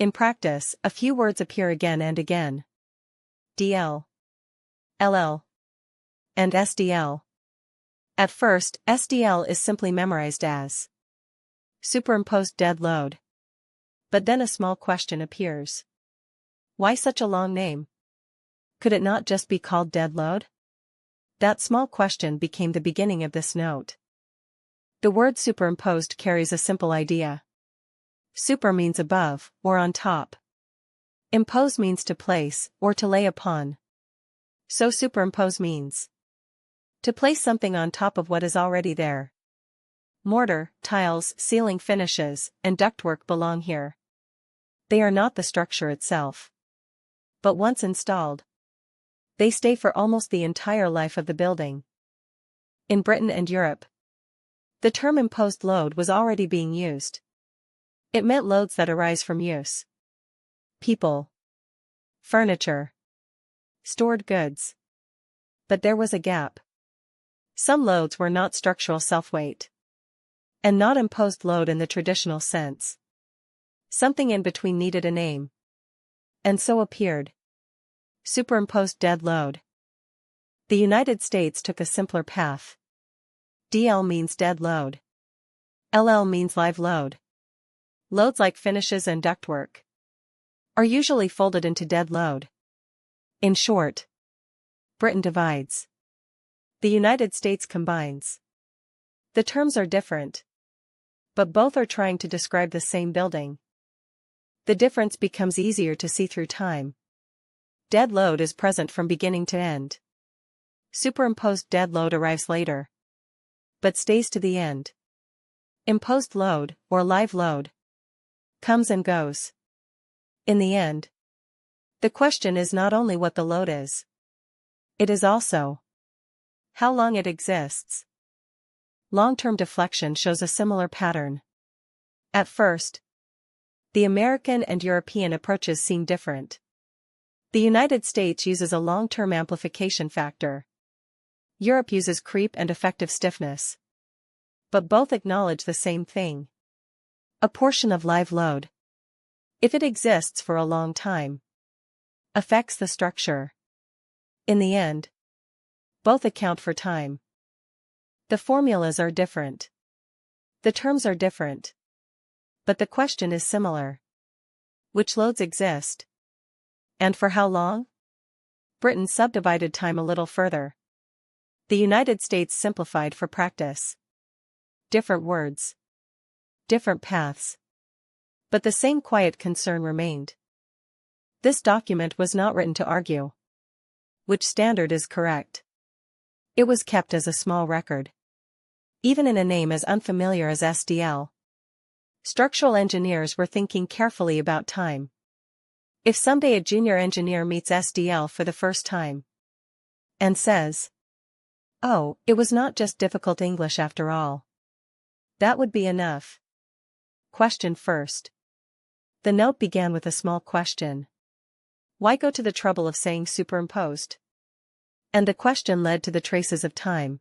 In practice, a few words appear again and again. DL, LL, and SDL. At first, SDL is simply memorized as superimposed dead load. But then a small question appears. Why such a long name? Could it not just be called dead load? That small question became the beginning of this note. The word superimposed carries a simple idea. Super means above, or on top. Impose means to place, or to lay upon. So superimpose means to place something on top of what is already there. Mortar, tiles, ceiling finishes, and ductwork belong here. They are not the structure itself. But once installed, they stay for almost the entire life of the building. In Britain and Europe, the term imposed load was already being used. It meant loads that arise from use. People, furniture, stored goods. But there was a gap. Some loads were not structural self-weight, and not imposed load in the traditional sense. Something in between needed a name. And so appeared superimposed dead load. The United States took a simpler path. DL means dead load. LL means live load. Loads like finishes and ductwork are usually folded into dead load. In short, Britain divides. The United States combines. The terms are different, but both are trying to describe the same building. The difference becomes easier to see through time. Dead load is present from beginning to end. Superimposed dead load arrives later, but stays to the end. Imposed load, or live load, comes and goes. In the end, the question is not only what the load is, it is also how long it exists. Long-term deflection shows a similar pattern. At first, the American and European approaches seem different. The United States uses a long-term amplification factor. Europe uses creep and effective stiffness. But both acknowledge the same thing. A portion of live load, if it exists for a long time, affects the structure. In the end, both account for time. The formulas are different. The terms are different. But the question is similar. Which loads exist? And for how long? Britain subdivided time a little further. The United States simplified for practice. Different words. Different paths. But the same quiet concern remained. This document was not written to argue which standard is correct. It was kept as a small record. Even in a name as unfamiliar as SDL, structural engineers were thinking carefully about time. If someday a junior engineer meets SDL for the first time and says, "Oh, it was not just difficult English after all," that would be enough. Question first. The note began with a small question. Why go to the trouble of saying superimposed? And the question led to the traces of time.